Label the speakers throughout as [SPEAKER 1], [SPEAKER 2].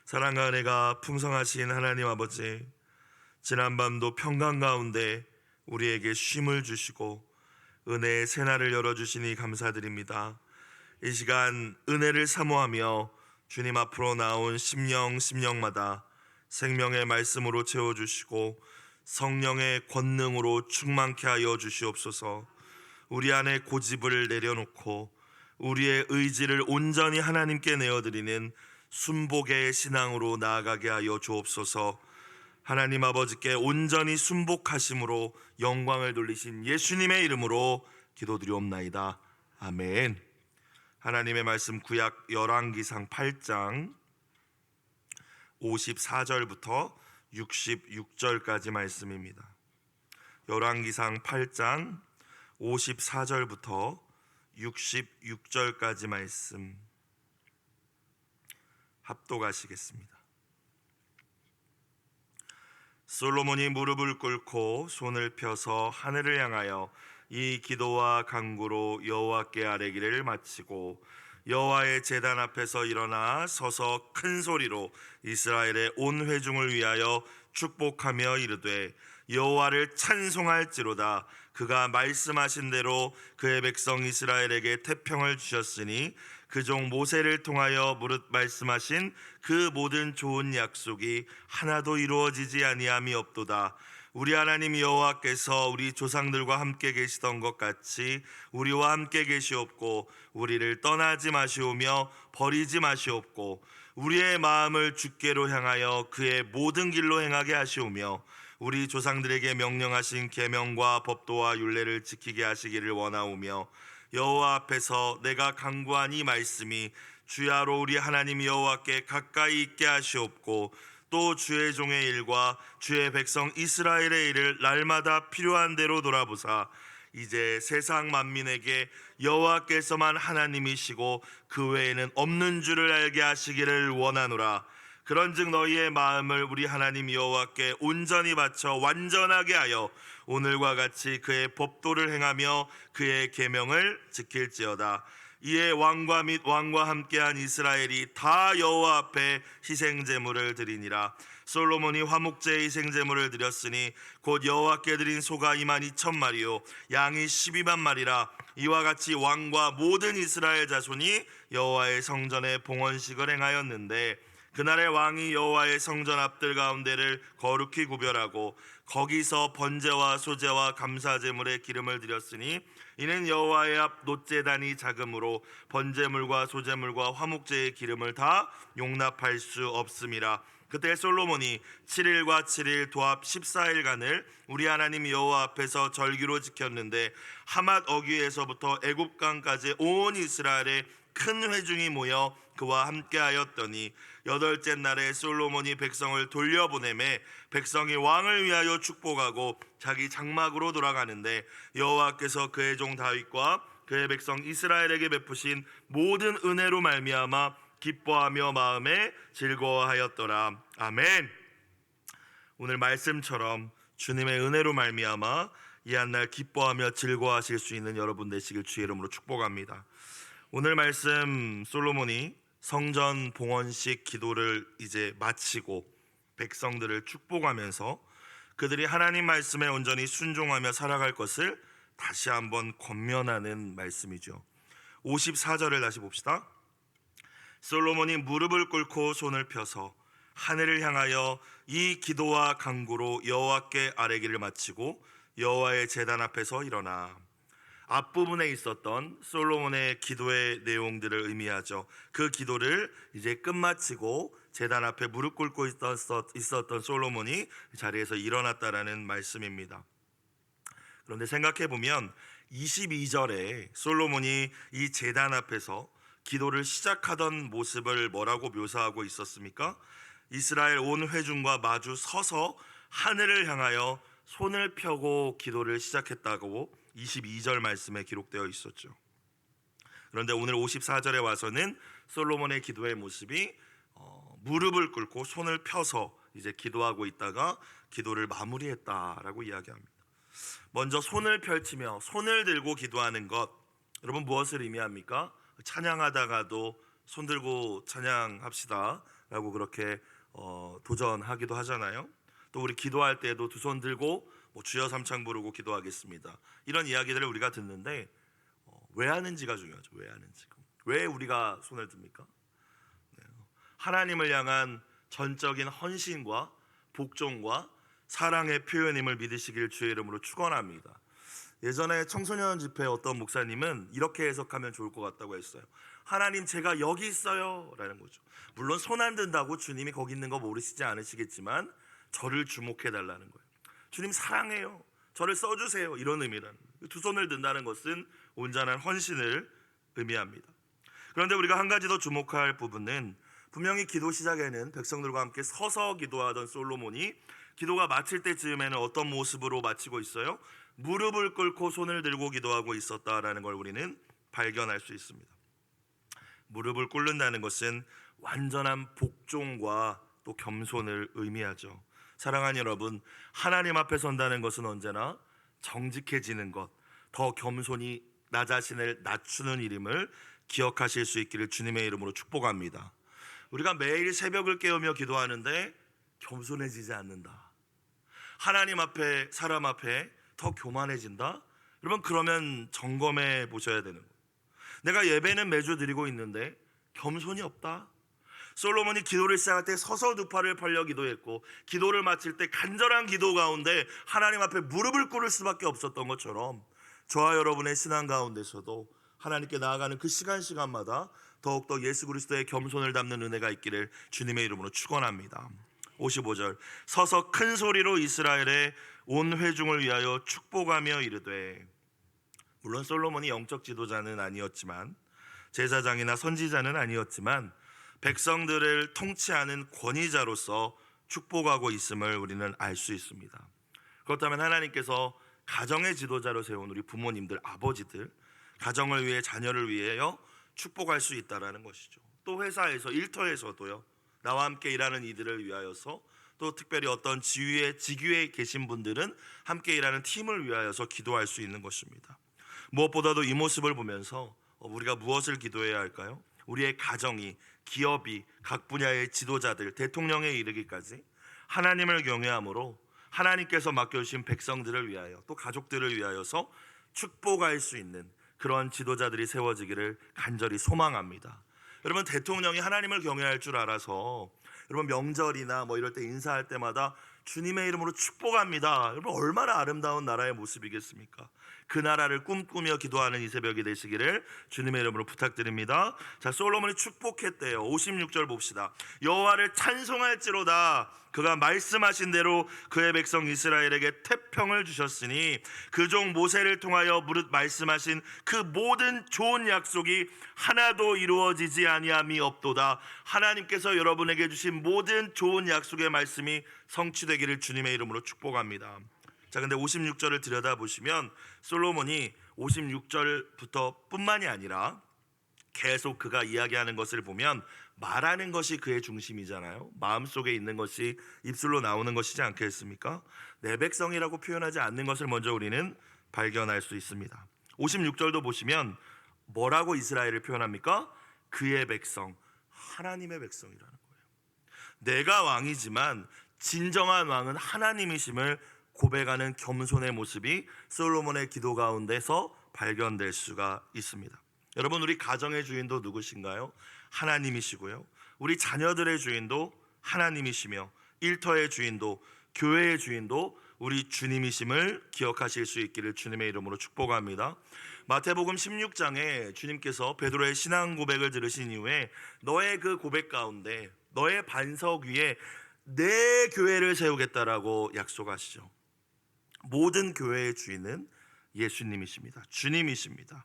[SPEAKER 1] 사랑과 은혜가 풍성하신 하나님 아버지, 지난밤도 평강 가운데 우리에게 쉼을 주시고 은혜의 새날을 열어주시니 감사드립니다. 이 시간 은혜를 사모하며 주님 앞으로 나온 심령마다 생명의 말씀으로 채워주시고 성령의 권능으로 충만케 하여 주시옵소서. 우리 안에 고집을 내려놓고 우리의 의지를 온전히 하나님께 내어드리는 순복의 신앙으로 나아가게 하여 주옵소서. 하나님 아버지께 온전히 순복하심으로 영광을 돌리신 예수님의 이름으로 기도드리옵나이다. 아멘. 하나님의 말씀 구약 열왕기상 8장 54절부터 66절까지 말씀입니다. 열왕기상 8장 54절부터 66절까지 말씀 합독하시겠습니다. 솔로몬이 무릎을 꿇고 손을 펴서 하늘을 향하여 이 기도와 간구로 여호와께 아뢰기를 마치고 여호와의 제단 앞에서 일어나 서서 큰 소리로 이스라엘의 온 회중을 위하여 축복하며 이르되 여호와를 찬송할지로다. 그가 말씀하신 대로 그의 백성 이스라엘에게 태평을 주셨으니 그 종 모세를 통하여 무릇 말씀하신 그 모든 좋은 약속이 하나도 이루어지지 아니함이 없도다. 우리 하나님 여호와께서 우리 조상들과 함께 계시던 것 같이 우리와 함께 계시옵고 우리를 떠나지 마시오며 버리지 마시옵고 우리의 마음을 주께로 향하여 그의 모든 길로 행하게 하시오며 우리 조상들에게 명령하신 계명과 법도와 율례를 지키게 하시기를 원하오며 여호와 앞에서 내가 간구한 이 말씀이 주야로 우리 하나님 여호와께 가까이 있게 하시옵고 또 주의 종의 일과 주의 백성 이스라엘의 일을 날마다 필요한 대로 돌아보사 이제 세상 만민에게 여호와께서만 하나님이시고 그 외에는 없는 줄을 알게 하시기를 원하노라. 그런즉 너희의 마음을 우리 하나님 여호와께 온전히 바쳐 완전하게 하여 오늘과 같이 그의 법도를 행하며 그의 계명을 지킬지어다. 이에 왕과 및 왕과 함께한 이스라엘이 다 여호와 앞에 희생제물을 드리니라. 솔로몬이 화목제의 희생제물을 드렸으니 곧 여호와께 드린 소가 22,000마리요 양이 12만 마리라. 이와 같이 왕과 모든 이스라엘 자손이 여호와의 성전에 봉헌식을 행하였는데 그날에 왕이 여호와의 성전 앞들 가운데를 거룩히 구별하고 거기서 번제와 소제와 감사제물의 기름을 드렸으니 이는 여호와의 앞 놋제단이 작음으로 번제물과 소제물과 화목제의 기름을 다 용납할 수 없음이라. 그때 솔로몬이 7일과 7일 도합 14일간을 우리 하나님 여호와 앞에서 절기로 지켰는데 하맛 어귀에서부터 애굽강까지 온 이스라엘의 큰 회중이 모여 그와 함께하였더니 여덟째 날에 솔로몬이 백성을 돌려보내매 백성이 왕을 위하여 축복하고 자기 장막으로 돌아가는데 여호와께서 그의 종 다윗과 그의 백성 이스라엘에게 베푸신 모든 은혜로 말미암아 기뻐하며 마음에 즐거워하였더라. 아멘. 오늘 말씀처럼 주님의 은혜로 말미암아 이 한날 기뻐하며 즐거워하실 수 있는 여러분 되시길 주의 이름으로 축복합니다. 오늘 말씀 솔로몬이 성전 봉헌식 기도를 이제 마치고 백성들을 축복하면서 그들이 하나님 말씀에 온전히 순종하며 살아갈 것을 다시 한번 권면하는 말씀이죠. 54절을 다시 봅시다. 솔로몬이 무릎을 꿇고 손을 펴서 하늘을 향하여 이 기도와 간구로 여호와께 아뢰기를 마치고 여호와의 제단 앞에서 일어나. 앞부분에 있었던 솔로몬의 기도의 내용들을 의미하죠. 그 기도를 이제 끝마치고 제단 앞에 무릎 꿇고 있었던 솔로몬이 자리에서 일어났다라는 말씀입니다. 그런데 생각해보면 22절에 솔로몬이 이 제단 앞에서 기도를 시작하던 모습을 뭐라고 묘사하고 있었습니까? 이스라엘 온 회중과 마주 서서 하늘을 향하여 손을 펴고 기도를 시작했다고 22절 말씀에 기록되어 있었죠. 그런데 오늘 54절에 와서는 솔로몬의 기도의 모습이 무릎을 꿇고 손을 펴서 이제 기도하고 있다가 기도를 마무리했다라고 이야기합니다. 먼저 손을 펼치며 손을 들고 기도하는 것, 여러분 무엇을 의미합니까? 찬양하다가도 손 들고 찬양합시다 라고 그렇게 도전하기도 하잖아요. 또 우리 기도할 때에도 두 손 들고 주여 삼창 부르고 기도하겠습니다, 이런 이야기들을 우리가 듣는데 왜 하는지가 중요하죠. 왜 하는지가. 왜 우리가 손을 듭니까? 하나님을 향한 전적인 헌신과 복종과 사랑의 표현임을 믿으시길 주의 이름으로 축원합니다. 예전에 청소년 집회 어떤 목사님은 이렇게 해석하면 좋을 것 같다고 했어요. 하나님, 제가 여기 있어요 라는 거죠. 물론 손 안 든다고 주님이 거기 있는 거 모르시지 않으시겠지만 저를 주목해 달라는 거예요. 주님 사랑해요, 저를 써주세요, 이런 의미라는 거예요. 두 손을 든다는 것은 온전한 헌신을 의미합니다. 그런데 우리가 한 가지 더 주목할 부분은, 분명히 기도 시작에는 백성들과 함께 서서 기도하던 솔로몬이 기도가 마칠 때쯤에는 어떤 모습으로 마치고 있어요? 무릎을 꿇고 손을 들고 기도하고 있었다라는 걸 우리는 발견할 수 있습니다. 무릎을 꿇는다는 것은 완전한 복종과 또 겸손을 의미하죠. 사랑하는 여러분, 하나님 앞에 선다는 것은 언제나 정직해지는 것, 더 겸손히 나 자신을 낮추는 일임을 기억하실 수 있기를 주님의 이름으로 축복합니다. 우리가 매일 새벽을 깨우며 기도하는데 겸손해지지 않는다, 하나님 앞에, 사람 앞에 더 교만해진다? 여러분, 그러면 점검해 보셔야 되는 거예요. 내가 예배는 매주 드리고 있는데 겸손이 없다. 솔로몬이 기도를 시작할 때 서서 두 팔을 벌려 기도했고, 기도를 마칠 때 간절한 기도 가운데 하나님 앞에 무릎을 꿇을 수밖에 없었던 것처럼, 저와 여러분의 신앙 가운데서도 하나님께 나아가는 그 시간마다 더욱더 예수 그리스도의 겸손을 담는 은혜가 있기를 주님의 이름으로 축원합니다. 55절, 서서 큰 소리로 이스라엘의 온 회중을 위하여 축복하며 이르되. 물론 솔로몬이 영적 지도자는 아니었지만, 제사장이나 선지자는 아니었지만 백성들을 통치하는 권위자로서 축복하고 있음을 우리는 알 수 있습니다. 그렇다면 하나님께서 가정의 지도자로 세운 우리 부모님들, 아버지들, 가정을 위해, 자녀를 위하여 축복할 수 있다라는 것이죠. 또 회사에서, 일터에서도요, 나와 함께 일하는 이들을 위하여서, 또 특별히 어떤 직위에 계신 분들은 함께 일하는 팀을 위하여서 기도할 수 있는 것입니다. 무엇보다도 이 모습을 보면서 우리가 무엇을 기도해야 할까요? 우리의 가정이, 기업이, 각 분야의 지도자들, 대통령에 이르기까지 하나님을 경외함으로 하나님께서 맡겨주신 백성들을 위하여, 또 가족들을 위하여서 축복할 수 있는 그런 지도자들이 세워지기를 간절히 소망합니다. 여러분, 대통령이 하나님을 경외할 줄 알아서 여러분 명절이나 이럴 때 인사할 때마다 주님의 이름으로 축복합니다. 여러분, 얼마나 아름다운 나라의 모습이겠습니까? 그 나라를 꿈꾸며 기도하는 이 새벽이 되시기를 주님의 이름으로 부탁드립니다. 자, 솔로몬이 축복했대요. 56절 봅시다. 여호와를 찬송할지로다. 그가 말씀하신 대로 그의 백성 이스라엘에게 태평을 주셨으니 그 종 모세를 통하여 무릇 말씀하신 그 모든 좋은 약속이 하나도 이루어지지 아니함이 없도다. 하나님께서 여러분에게 주신 모든 좋은 약속의 말씀이 성취되기를 주님의 이름으로 축복합니다. 자, 근데 56절을 들여다보시면 솔로몬이 56절부터 뿐만이 아니라 계속 그가 이야기하는 것을 보면 말하는 것이 그의 중심이잖아요. 마음속에 있는 것이 입술로 나오는 것이지 않겠습니까? 내 백성이라고 표현하지 않는 것을 먼저 우리는 발견할 수 있습니다. 56절도 보시면 뭐라고 이스라엘을 표현합니까? 그의 백성, 하나님의 백성이라는 거예요. 내가 왕이지만 진정한 왕은 하나님이심을 고백하는 겸손의 모습이 솔로몬의 기도 가운데서 발견될 수가 있습니다. 여러분, 우리 가정의 주인도 누구신가요? 하나님이시고요, 우리 자녀들의 주인도 하나님이시며, 일터의 주인도, 교회의 주인도 우리 주님이심을 기억하실 수 있기를 주님의 이름으로 축복합니다. 마태복음 16장에 주님께서 베드로의 신앙 고백을 들으신 이후에 너의 그 고백 가운데, 너의 반석 위에 내 교회를 세우겠다라고 약속하시죠. 모든 교회의 주인은 예수님이십니다. 주님이십니다.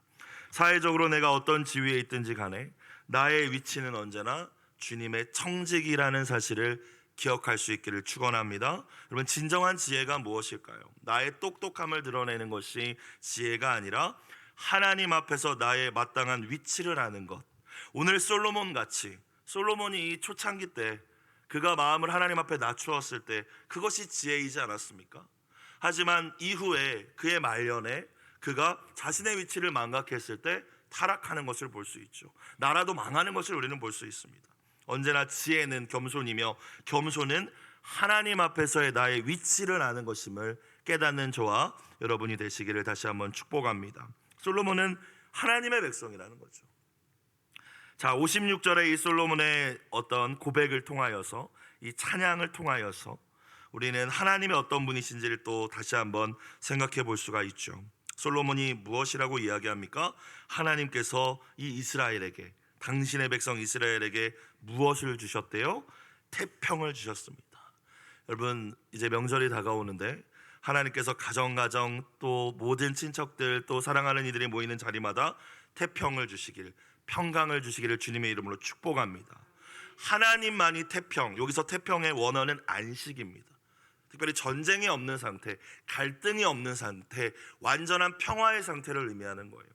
[SPEAKER 1] 사회적으로 내가 어떤 지위에 있든지 간에 나의 위치는 언제나 주님의 청직이라는 사실을 기억할 수 있기를 축원합니다. 여러분, 진정한 지혜가 무엇일까요? 나의 똑똑함을 드러내는 것이 지혜가 아니라 하나님 앞에서 나의 마땅한 위치를 아는 것. 오늘 솔로몬 같이, 솔로몬이 이 초창기 때 그가 마음을 하나님 앞에 낮추었을 때 그것이 지혜이지 않았습니까? 하지만 이후에 그의 말년에 그가 자신의 위치를 망각했을 때 타락하는 것을 볼 수 있죠. 나라도 망하는 것을 우리는 볼 수 있습니다. 언제나 지혜는 겸손이며 겸손은 하나님 앞에서의 나의 위치를 아는 것임을 깨닫는 저와 여러분이 되시기를 다시 한번 축복합니다. 솔로몬은 하나님의 백성이라는 거죠. 자, 56절에 이 솔로몬의 어떤 고백을 통하여서, 이 찬양을 통하여서 우리는 하나님의 어떤 분이신지를 또 다시 한번 생각해 볼 수가 있죠. 솔로몬이 무엇이라고 이야기합니까? 하나님께서 이 이스라엘에게, 당신의 백성 이스라엘에게 무엇을 주셨대요? 태평을 주셨습니다. 여러분, 이제 명절이 다가오는데 하나님께서 가정 또 모든 친척들 또 사랑하는 이들이 모이는 자리마다 태평을 주시길, 평강을 주시기를 주님의 이름으로 축복합니다. 하나님만이 태평, 여기서 태평의 원어는 안식입니다. 특별히 전쟁이 없는 상태, 갈등이 없는 상태, 완전한 평화의 상태를 의미하는 거예요.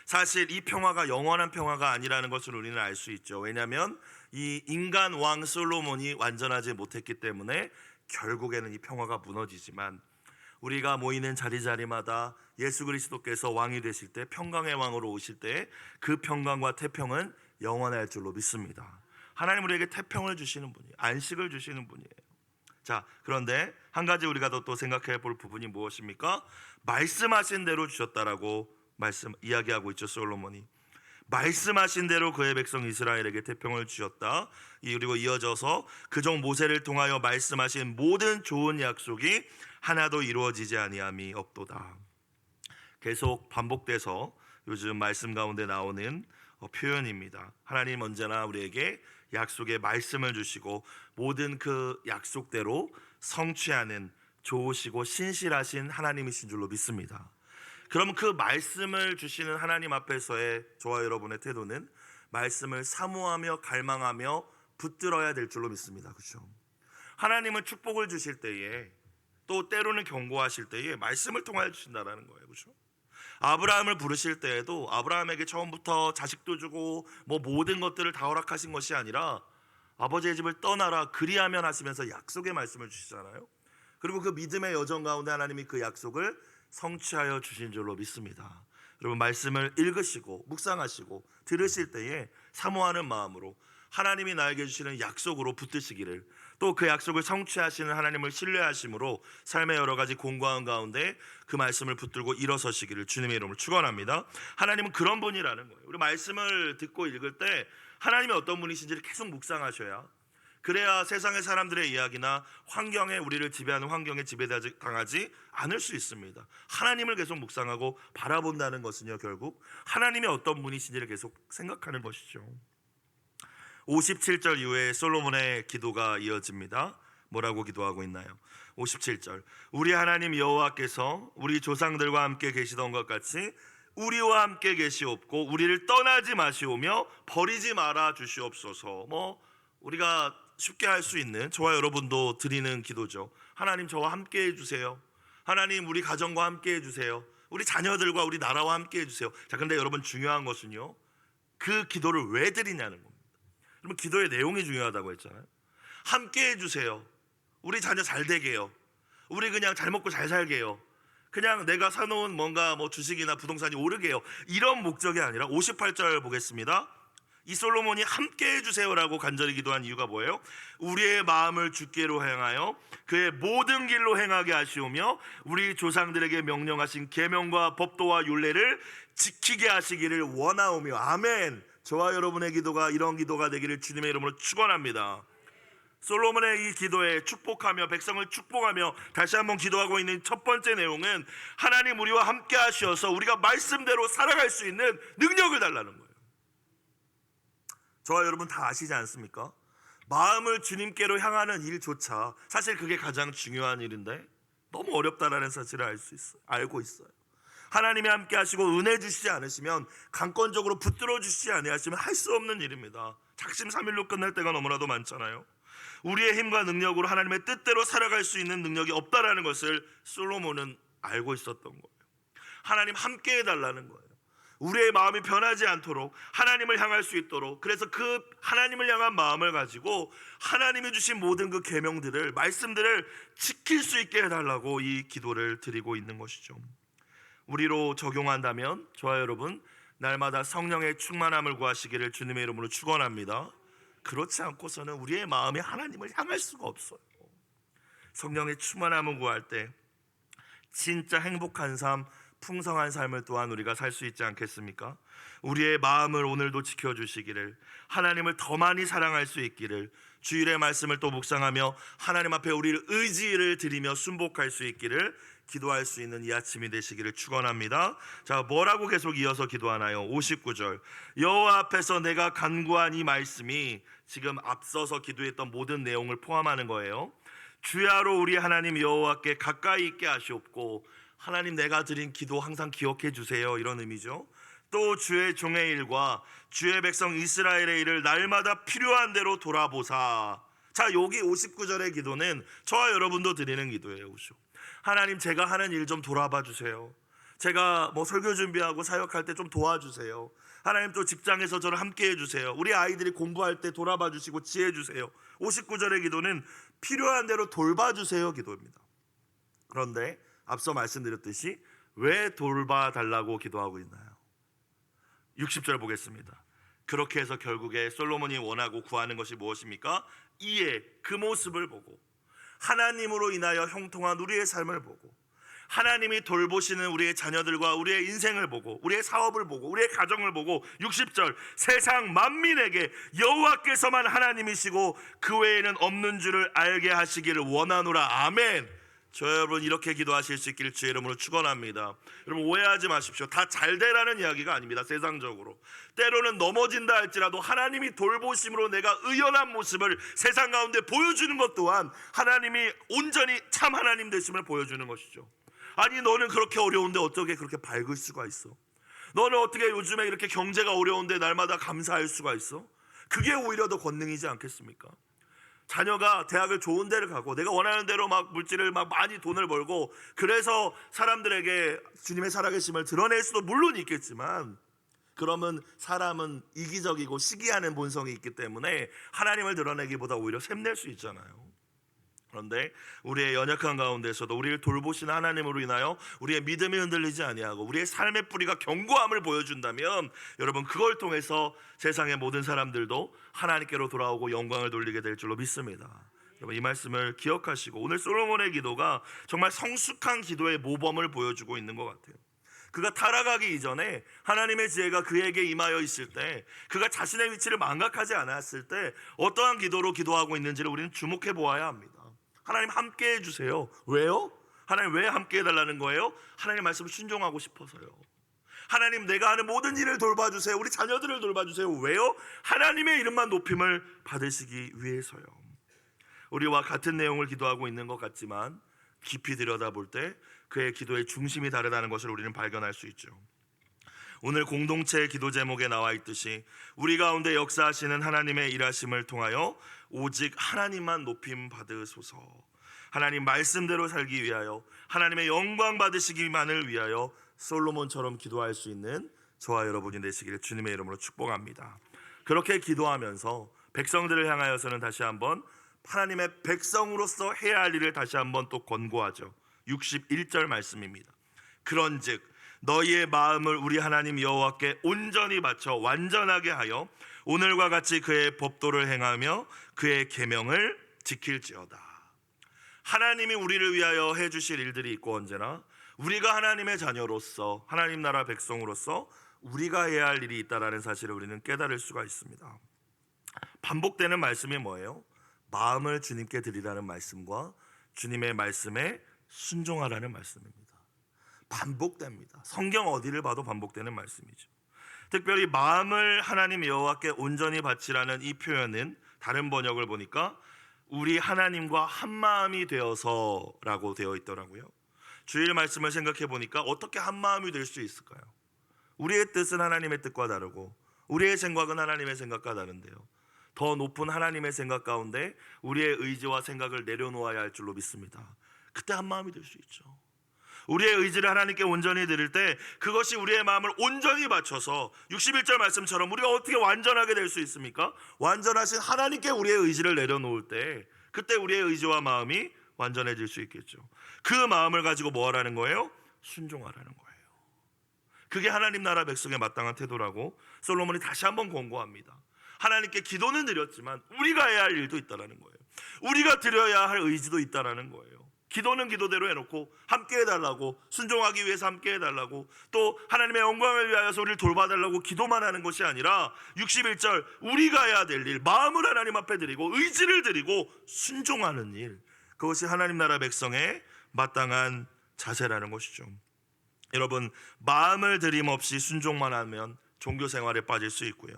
[SPEAKER 1] 사실 이 평화가 영원한 평화가 아니라는 것을 우리는 알 수 있죠. 왜냐하면 이 인간 왕 솔로몬이 완전하지 못했기 때문에 결국에는 이 평화가 무너지지만, 우리가 모이는 자리마다 예수 그리스도께서 왕이 되실 때, 평강의 왕으로 오실 때 그 평강과 태평은 영원할 줄로 믿습니다. 하나님 우리에게 태평을 주시는 분이에요. 안식을 주시는 분이에요. 자, 그런데 한 가지 우리가 또 생각해 볼 부분이 무엇입니까? 말씀하신 대로 주셨다라고 이야기하고 있죠. 솔로몬이 말씀하신 대로 그의 백성 이스라엘에게 태평을 주셨다. 그리고 이어져서 그종 모세를 통하여 말씀하신 모든 좋은 약속이 하나도 이루어지지 아니함이 없도다. 계속 반복돼서 요즘 말씀 가운데 나오는 표현입니다. 하나님 언제나 우리에게 약속의 말씀을 주시고 모든 그 약속대로 성취하는 좋으시고 신실하신 하나님이신 줄로 믿습니다. 그럼 그 말씀을 주시는 하나님 앞에서의 저와 여러분의 태도는 말씀을 사모하며 갈망하며 붙들어야 될 줄로 믿습니다. 그렇죠? 하나님은 축복을 주실 때에, 또 때로는 경고하실 때에 말씀을 통하여 주신다라는 거예요. 그렇죠? 아브라함을 부르실 때에도 아브라함에게 처음부터 자식도 주고 모든 것들을 다 허락하신 것이 아니라 아버지의 집을 떠나라 그리하면 하시면서 약속의 말씀을 주시잖아요. 그리고 그 믿음의 여정 가운데 하나님이 그 약속을 성취하여 주신 줄로 믿습니다. 여러분, 말씀을 읽으시고 묵상하시고 들으실 때에 사모하는 마음으로 하나님이 나에게 주시는 약속으로 붙드시기를, 또 그 약속을 성취하시는 하나님을 신뢰하심으로 삶의 여러 가지 공고한 가운데 그 말씀을 붙들고 일어서시기를 주님의 이름으로 축원합니다. 하나님은 그런 분이라는 거예요. 우리 말씀을 듣고 읽을 때 하나님이 어떤 분이신지를 계속 묵상하셔야, 그래야 세상의 사람들의 이야기나 환경에, 우리를 지배하는 환경에 지배당하지 않을 수 있습니다. 하나님을 계속 묵상하고 바라본다는 것은요, 결국 하나님의 어떤 분이신지를 계속 생각하는 것이죠. 57절 이후에 솔로몬의 기도가 이어집니다. 뭐라고 기도하고 있나요? 57절, 우리 하나님 여호와께서 우리 조상들과 함께 계시던 것 같이 우리와 함께 계시옵고 우리를 떠나지 마시오며 버리지 말아 주시옵소서. 우리가 쉽게 할 수 있는, 저와 여러분도 드리는 기도죠. 하나님 저와 함께 해주세요. 하나님 우리 가정과 함께 해주세요. 우리 자녀들과 우리 나라와 함께 해주세요. 자, 근데 여러분, 중요한 것은요, 그 기도를 왜 드리냐는 겁니다. 여러분, 기도의 내용이 중요하다고 했잖아요. 함께 해주세요. 우리 자녀 잘 되게요. 우리 그냥 잘 먹고 잘 살게요. 그냥 내가 사놓은 뭔가 주식이나 부동산이 오르게요. 이런 목적이 아니라 58절 보겠습니다. 이 솔로몬이 함께 해주세요라고 간절히 기도한 이유가 뭐예요? 우리의 마음을 주께로 향하여 그의 모든 길로 행하게 하시오며 우리 조상들에게 명령하신 계명과 법도와 율례를 지키게 하시기를 원하오며. 아멘. 저와 여러분의 기도가 이런 기도가 되기를 주님의 이름으로 축원합니다. 솔로몬의 이 기도에 축복하며 백성을 축복하며 다시 한번 기도하고 있는 첫 번째 내용은 하나님 우리와 함께 하셔서 우리가 말씀대로 살아갈 수 있는 능력을 달라는 거예요. 저와 여러분 다 아시지 않습니까? 마음을 주님께로 향하는 일조차 사실 그게 가장 중요한 일인데 너무 어렵다라는 사실을 알고 있어요. 하나님이 함께 하시고 은혜 주시지 않으시면, 강권적으로 붙들어 주시지 아니하시면 할 수 없는 일입니다. 작심삼일로 끝날 때가 너무나도 많잖아요. 우리의 힘과 능력으로 하나님의 뜻대로 살아갈 수 있는 능력이 없다라는 것을 솔로몬은 알고 있었던 거예요. 하나님 함께 해달라는 거예요. 우리의 마음이 변하지 않도록, 하나님을 향할 수 있도록, 그래서 그 하나님을 향한 마음을 가지고 하나님이 주신 모든 그 계명들을, 말씀들을 지킬 수 있게 해달라고 이 기도를 드리고 있는 것이죠. 우리로 적용한다면 저와 여러분, 날마다 성령의 충만함을 구하시기를 주님의 이름으로 축원합니다. 그렇지 않고서는 우리의 마음이 하나님을 향할 수가 없어요. 성령의 충만함을 구할 때 진짜 행복한 삶, 풍성한 삶을 또한 우리가 살 수 있지 않겠습니까? 우리의 마음을 오늘도 지켜주시기를, 하나님을 더 많이 사랑할 수 있기를, 주일의 말씀을 또 묵상하며 하나님 앞에 우리를 의지를 드리며 순복할 수 있기를 기도할 수 있는 이 아침이 되시기를 축원합니다. 자, 뭐라고 계속 이어서 기도하나요? 59절, 여호와 앞에서 내가 간구한 이 말씀이 지금 앞서서 기도했던 모든 내용을 포함하는 거예요. 주야로 우리 하나님 여호와께 가까이 있게 하시옵고, 하나님 내가 드린 기도 항상 기억해 주세요, 이런 의미죠. 또 주의 종의 일과 주의 백성 이스라엘의 일을 날마다 필요한 대로 돌아보사. 자, 여기 59절의 기도는 저와 여러분도 드리는 기도예요. 하나님, 제가 하는 일 좀 돌아봐 주세요. 제가 설교 준비하고 사역할 때 좀 도와주세요. 하나님, 또 직장에서 저를 함께 해주세요. 우리 아이들이 공부할 때 돌아봐 주시고 지혜 주세요. 59절의 기도는 필요한 대로 돌봐주세요 기도입니다. 그런데 앞서 말씀드렸듯이 왜 돌봐달라고 기도하고 있나요? 60절 보겠습니다. 그렇게 해서 결국에 솔로몬이 원하고 구하는 것이 무엇입니까? 이에 그 모습을 보고, 하나님으로 인하여 형통한 우리의 삶을 보고, 하나님이 돌보시는 우리의 자녀들과 우리의 인생을 보고, 우리의 사업을 보고, 우리의 가정을 보고, 60절, 세상 만민에게 여호와께서만 하나님이시고 그 외에는 없는 줄을 알게 하시기를 원하노라. 아멘. 저 여러분, 이렇게 기도하실 수 있기를 주의 이름으로 축원합니다. 여러분, 오해하지 마십시오. 다 잘 되라는 이야기가 아닙니다. 세상적으로 때로는 넘어진다 할지라도 하나님이 돌보심으로 내가 의연한 모습을 세상 가운데 보여주는 것 또한 하나님이 온전히 참 하나님 되심을 보여주는 것이죠. 아니, 너는 그렇게 어려운데 어떻게 그렇게 밝을 수가 있어? 너는 어떻게 요즘에 이렇게 경제가 어려운데 날마다 감사할 수가 있어? 그게 오히려 더 권능이지 않겠습니까? 자녀가 대학을 좋은 데를 가고 내가 원하는 대로 물질을 많이 돈을 벌고, 그래서 사람들에게 주님의 살아계심을 드러낼 수도 물론 있겠지만, 그러면 사람은 이기적이고 시기하는 본성이 있기 때문에 하나님을 드러내기보다 오히려 샘낼 수 있잖아요. 그런데 우리의 연약한 가운데서도 우리를 돌보시는 하나님으로 인하여 우리의 믿음이 흔들리지 아니하고 우리의 삶의 뿌리가 견고함을 보여준다면, 여러분, 그걸 통해서 세상의 모든 사람들도 하나님께로 돌아오고 영광을 돌리게 될 줄로 믿습니다. 여러분, 이 말씀을 기억하시고, 오늘 솔로몬의 기도가 정말 성숙한 기도의 모범을 보여주고 있는 것 같아요. 그가 타락하기 이전에 하나님의 지혜가 그에게 임하여 있을 때, 그가 자신의 위치를 망각하지 않았을 때 어떠한 기도로 기도하고 있는지를 우리는 주목해 보아야 합니다. 하나님, 함께 해주세요. 왜요? 하나님, 왜 함께 해달라는 거예요? 하나님 말씀을 순종하고 싶어서요. 하나님, 내가 하는 모든 일을 돌봐주세요. 우리 자녀들을 돌봐주세요. 왜요? 하나님의 이름만 높임을 받으시기 위해서요. 우리와 같은 내용을 기도하고 있는 것 같지만 깊이 들여다볼 때 그의 기도의 중심이 다르다는 것을 우리는 발견할 수 있죠. 오늘 공동체의 기도 제목에 나와 있듯이 우리 가운데 역사하시는 하나님의 일하심을 통하여 오직 하나님만 높임 받으소서. 하나님 말씀대로 살기 위하여, 하나님의 영광 받으시기만을 위하여 솔로몬처럼 기도할 수 있는 저와 여러분이 되시기를 주님의 이름으로 축복합니다. 그렇게 기도하면서 백성들을 향하여서는 다시 한번 하나님의 백성으로서 해야 할 일을 다시 한번 또 권고하죠. 61절 말씀입니다. 그런즉 너희의 마음을 우리 하나님 여호와께 온전히 바쳐 완전하게 하여 오늘과 같이 그의 법도를 행하며 그의 계명을 지킬지어다. 하나님이 우리를 위하여 해주실 일들이 있고, 언제나 우리가 하나님의 자녀로서, 하나님 나라 백성으로서 우리가 해야 할 일이 있다는 사실을 우리는 깨달을 수가 있습니다. 반복되는 말씀이 뭐예요? 마음을 주님께 드리라는 말씀과 주님의 말씀에 순종하라는 말씀입니다. 반복됩니다. 성경 어디를 봐도 반복되는 말씀이죠. 특별히 마음을 하나님 여호와께 온전히 바치라는 이 표현은 다른 번역을 보니까 우리 하나님과 한마음이 되어서라고 되어 있더라고요. 주일 말씀을 생각해 보니까 어떻게 한마음이 될 수 있을까요? 우리의 뜻은 하나님의 뜻과 다르고 우리의 생각은 하나님의 생각과 다른데요, 더 높은 하나님의 생각 가운데 우리의 의지와 생각을 내려놓아야 할 줄로 믿습니다. 그때 한마음이 될 수 있죠. 우리의 의지를 하나님께 온전히 드릴 때 그것이 우리의 마음을 온전히 바쳐서 61절 말씀처럼 우리가 어떻게 완전하게 될 수 있습니까? 완전하신 하나님께 우리의 의지를 내려놓을 때 그때 우리의 의지와 마음이 완전해질 수 있겠죠. 그 마음을 가지고 뭐 하라는 거예요? 순종하라는 거예요. 그게 하나님 나라 백성의 마땅한 태도라고 솔로몬이 다시 한번 권고합니다. 하나님께 기도는 드렸지만 우리가 해야 할 일도 있다라는 거예요. 우리가 드려야 할 의지도 있다라는 거예요. 기도는 기도대로 해놓고 함께 해달라고, 순종하기 위해서 함께 해달라고, 또 하나님의 영광을 위하여서 우리를 돌봐달라고 기도만 하는 것이 아니라 61절 우리가 해야 될 일, 마음을 하나님 앞에 드리고 의지를 드리고 순종하는 일, 그것이 하나님 나라 백성의 마땅한 자세라는 것이죠. 여러분, 마음을 들임없이 순종만 하면 종교 생활에 빠질 수 있고요,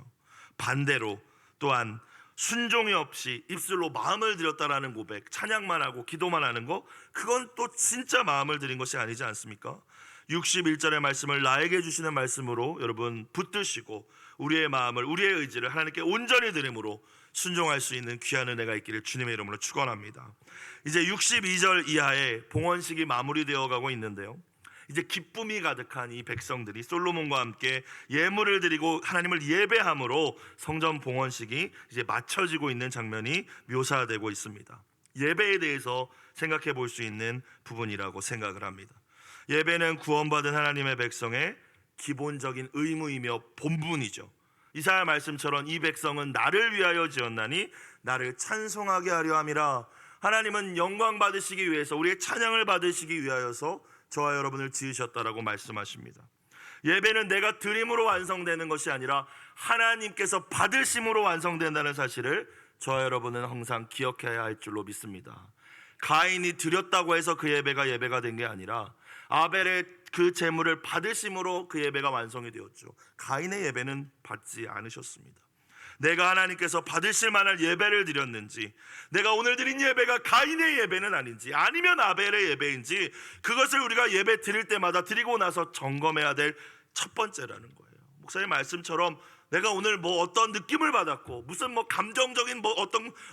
[SPEAKER 1] 반대로 또한 순종이 없이 입술로 마음을 들였다라는 고백, 찬양만 하고 기도만 하는 거, 그건 또 진짜 마음을 들인 것이 아니지 않습니까? 61절의 말씀을 나에게 주시는 말씀으로 여러분 붙드시고 우리의 마음을, 우리의 의지를 하나님께 온전히 드림으로 순종할 수 있는 귀한 은혜가 있기를 주님의 이름으로 축원합니다. 이제 62절 이하에 봉헌식이 마무리되어 가고 있는데요, 이제 기쁨이 가득한 이 백성들이 솔로몬과 함께 예물을 드리고 하나님을 예배함으로 성전 봉헌식이 이제 마쳐지고 있는 장면이 묘사되고 있습니다. 예배에 대해서 생각해 볼 수 있는 부분이라고 생각을 합니다. 예배는 구원받은 하나님의 백성의 기본적인 의무이며 본분이죠. 이사야 말씀처럼 이 백성은 나를 위하여 지었나니 나를 찬송하게 하려 함이라. 하나님은 영광 받으시기 위해서, 우리의 찬양을 받으시기 위하여서 저와 여러분을 지으셨다라고 말씀하십니다. 예배는 내가 드림으로 완성되는 것이 아니라 하나님께서 받으심으로 완성된다는 사실을 저와 여러분은 항상 기억해야 할 줄로 믿습니다. 가인이 드렸다고 해서 그 예배가 된 게 아니라 아벨의 그 제물을 받으심으로 그 예배가 완성이 되었죠. 가인의 예배는 받지 않으셨습니다. 내가 하나님께서 받으실 만한 예배를 드렸는지, 내가 오늘 드린 예배가 가인의 예배는 아닌지 아니면 아벨의 예배인지, 그것을 우리가 예배 드릴 때마다 드리고 나서 점검해야 될 첫 번째라는 거예요. 목사님 말씀처럼 내가 오늘 뭐 어떤 느낌을 받았고 무슨 뭐 감정적인 뭐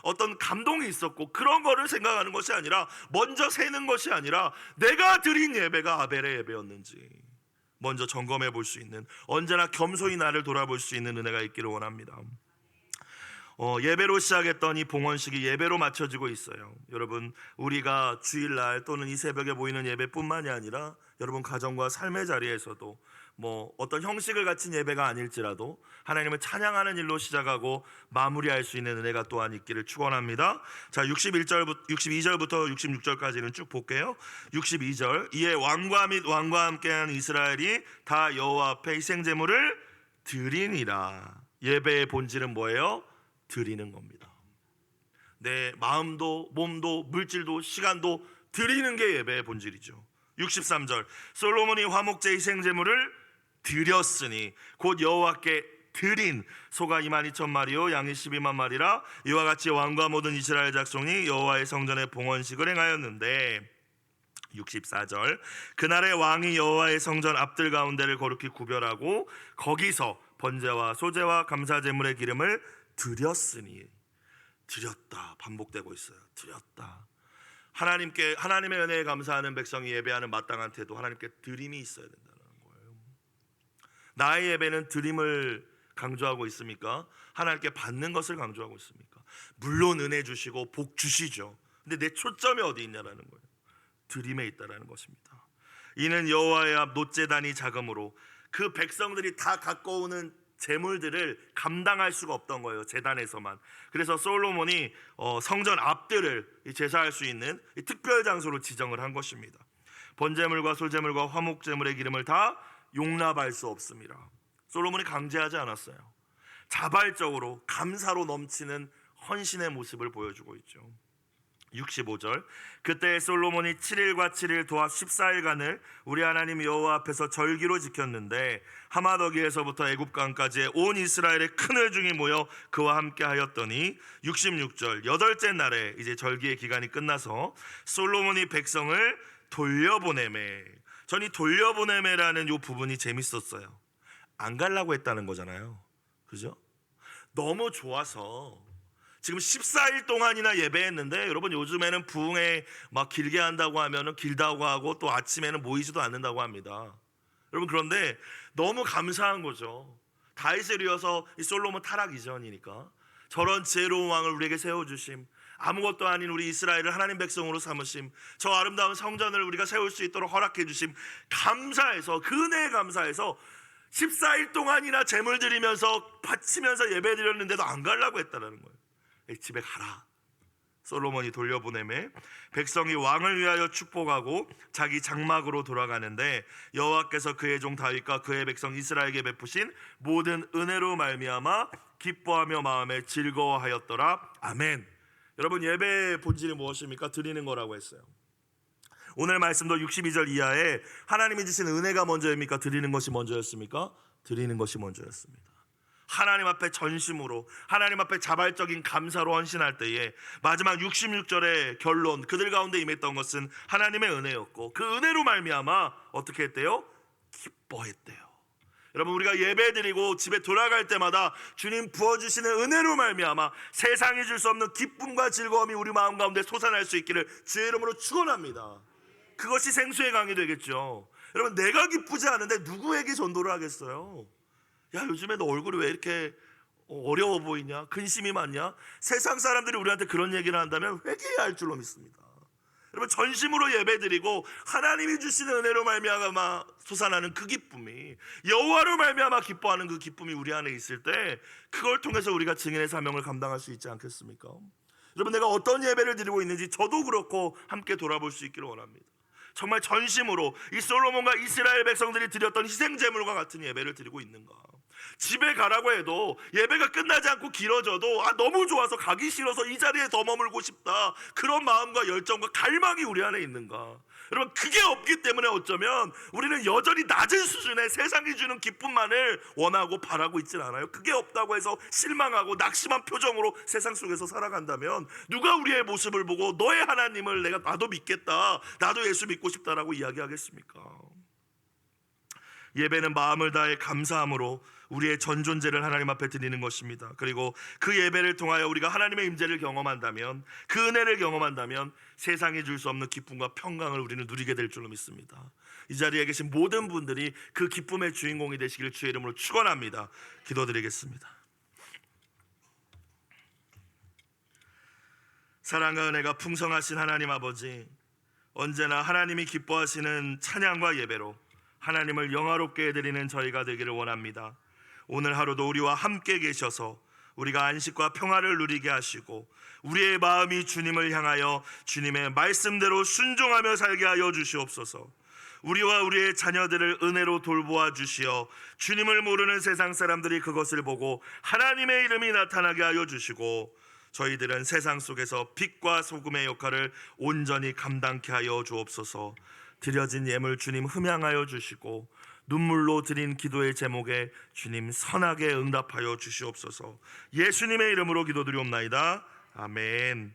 [SPEAKER 1] 어떤 감동이 있었고 그런 거를 생각하는 것이 아니라, 먼저 세는 것이 아니라 내가 드린 예배가 아벨의 예배였는지 먼저 점검해 볼 수 있는, 언제나 겸손히 나를 돌아볼 수 있는 은혜가 있기를 원합니다. 예배로 시작했던 이 봉헌식이 예배로 마쳐지고 있어요. 여러분, 우리가 주일날 또는 이 새벽에 모이는 예배뿐만이 아니라 여러분 가정과 삶의 자리에서도 뭐 어떤 형식을 갖춘 예배가 아닐지라도 하나님을 찬양하는 일로 시작하고 마무리할 수 있는 은혜가 또한 있기를 축원합니다. 자, 62절부터 66절까지는 쭉 볼게요. 62절, 이에 왕과 및 왕과 함께한 이스라엘이 다 여호와 앞에 희생제물을 드리니라. 예배의 본질은 뭐예요? 드리는 겁니다. 내 마음도 몸도 물질도 시간도 드리는 게 예배의 본질이죠. 63절, 솔로몬이 화목제 희생제물을 드렸으니 곧 여호와께 드린 소가 22,000마리요 양이 12만 마리라. 이와 같이 왕과 모든 이스라엘 작성이 여호와의 성전에 봉헌식을 행하였는데, 64절, 그날에 왕이 여호와의 성전 앞들 가운데를 거룩히 구별하고 거기서 번제와 소제와 감사제물의 기름을 드렸으니, 드렸다 반복되고 있어요. 드렸다. 하나님께, 하나님의 은혜에 감사하는 백성이 예배하는 마땅한 태도, 하나님께 드림이 있어야 된다는 거예요. 나의 예배는 드림을 강조하고 있습니까? 하나님께 받는 것을 강조하고 있습니까? 물론 은혜 주시고 복 주시죠. 근데 내 초점이 어디 있냐라는 거예요. 드림에 있다라는 것입니다. 이는 여호와의 앞 놋제단이 작음으로 그 백성들이 다 갖고 오는 제물들을 감당할 수가 없던 거예요, 제단에서만. 그래서 솔로몬이 성전 앞들을 제사할 수 있는 특별 장소로 지정을 한 것입니다. 번제물과 솔제물과 화목제물의 기름을 다 용납할 수 없습니다. 솔로몬이 강제하지 않았어요. 자발적으로 감사로 넘치는 헌신의 모습을 보여주고 있죠. 65절, 그때 솔로몬이 7일과 7일 도합 14일간을 우리 하나님 여호와 앞에서 절기로 지켰는데 하마더기에서부터 애굽강까지의 온 이스라엘의 큰 회중이 모여 그와 함께 하였더니, 66절, 여덟째 날에 이제 절기의 기간이 끝나서 솔로몬이 백성을 돌려보내매. 전이 돌려보내매라는 이 부분이 재밌었어요. 안 가려고 했다는 거잖아요, 그죠? 너무 좋아서 지금 14일 동안이나 예배했는데, 여러분 요즘에는 부흥회 막 길게 한다고 하면은 길다고 하고 또 아침에는 모이지도 않는다고 합니다. 여러분, 그런데 너무 감사한 거죠. 다윗을 이어서 이 솔로몬 타락 이전이니까 저런 지혜로운 왕을 우리에게 세워주심, 아무것도 아닌 우리 이스라엘을 하나님 백성으로 삼으심, 저 아름다운 성전을 우리가 세울 수 있도록 허락해 주심, 감사해서, 그 은혜에 감사해서 14일 동안이나 제물 드리면서 바치면서 예배 드렸는데도 안 가려고 했다라는 거예요. 집에 가라. 솔로몬이 돌려보내매 백성이 왕을 위하여 축복하고 자기 장막으로 돌아가는데 여호와께서 그의 종 다윗과 그의 백성 이스라엘에게 베푸신 모든 은혜로 말미암아 기뻐하며 마음에 즐거워하였더라. 아멘. 여러분, 예배의 본질이 무엇입니까? 드리는 거라고 했어요. 오늘 말씀도 62절 이하에 하나님이 주신 은혜가 먼저입니까? 드리는 것이 먼저였습니까? 드리는 것이 먼저였습니다. 하나님 앞에 전심으로, 하나님 앞에 자발적인 감사로 헌신할 때에 마지막 66절의 결론, 그들 가운데 임했던 것은 하나님의 은혜였고 그 은혜로 말미암아 어떻게 했대요? 기뻐했대요. 여러분, 우리가 예배드리고 집에 돌아갈 때마다 주님 부어주시는 은혜로 말미암아 세상이 줄 수 없는 기쁨과 즐거움이 우리 마음 가운데 솟아날 수 있기를 주의 이름으로 축원합니다. 그것이 생수의 강이 되겠죠. 여러분, 내가 기쁘지 않은데 누구에게 전도를 하겠어요? 야, 요즘에 너 얼굴이 왜 이렇게 어려워 보이냐? 근심이 많냐? 세상 사람들이 우리한테 그런 얘기를 한다면 회개해야 할 줄로 믿습니다. 여러분, 전심으로 예배드리고 하나님이 주시는 은혜로 말미암아 솟아나는 그 기쁨이, 여호와로 말미암아 기뻐하는 그 기쁨이 우리 안에 있을 때 그걸 통해서 우리가 증인의 사명을 감당할 수 있지 않겠습니까? 여러분, 내가 어떤 예배를 드리고 있는지 저도 그렇고 함께 돌아볼 수 있기를 원합니다. 정말 전심으로 이 솔로몬과 이스라엘 백성들이 드렸던 희생제물과 같은 예배를 드리고 있는가? 집에 가라고 해도 예배가 끝나지 않고 길어져도 너무 좋아서 가기 싫어서 이 자리에 더 머물고 싶다, 그런 마음과 열정과 갈망이 우리 안에 있는가? 여러분, 그게 없기 때문에 어쩌면 우리는 여전히 낮은 수준의 세상이 주는 기쁨만을 원하고 바라고 있질 않아요. 그게 없다고 해서 실망하고 낙심한 표정으로 세상 속에서 살아간다면 누가 우리의 모습을 보고 너의 하나님을 나도 믿겠다, 나도 예수 믿고 싶다라고 이야기하겠습니까? 예배는 마음을 다해 감사함으로 우리의 전 존재를 하나님 앞에 드리는 것입니다. 그리고 그 예배를 통하여 우리가 하나님의 임재를 경험한다면, 그 은혜를 경험한다면 세상이 줄 수 없는 기쁨과 평강을 우리는 누리게 될 줄로 믿습니다. 이 자리에 계신 모든 분들이 그 기쁨의 주인공이 되시기를 주의 이름으로 축원합니다. 기도드리겠습니다. 사랑과 은혜가 풍성하신 하나님 아버지, 언제나 하나님이 기뻐하시는 찬양과 예배로 하나님을 영화롭게 해드리는 저희가 되기를 원합니다. 오늘 하루도 우리와 함께 계셔서 우리가 안식과 평화를 누리게 하시고 우리의 마음이 주님을 향하여 주님의 말씀대로 순종하며 살게 하여 주시옵소서. 우리와 우리의 자녀들을 은혜로 돌보아 주시어 주님을 모르는 세상 사람들이 그것을 보고 하나님의 이름이 나타나게 하여 주시고 저희들은 세상 속에서 빛과 소금의 역할을 온전히 감당케 하여 주옵소서. 드려진 예물 주님 흠양하여 주시고 눈물로 드린 기도의 제목에 주님 선하게 응답하여 주시옵소서. 예수님의 이름으로 기도드리옵나이다. 아멘.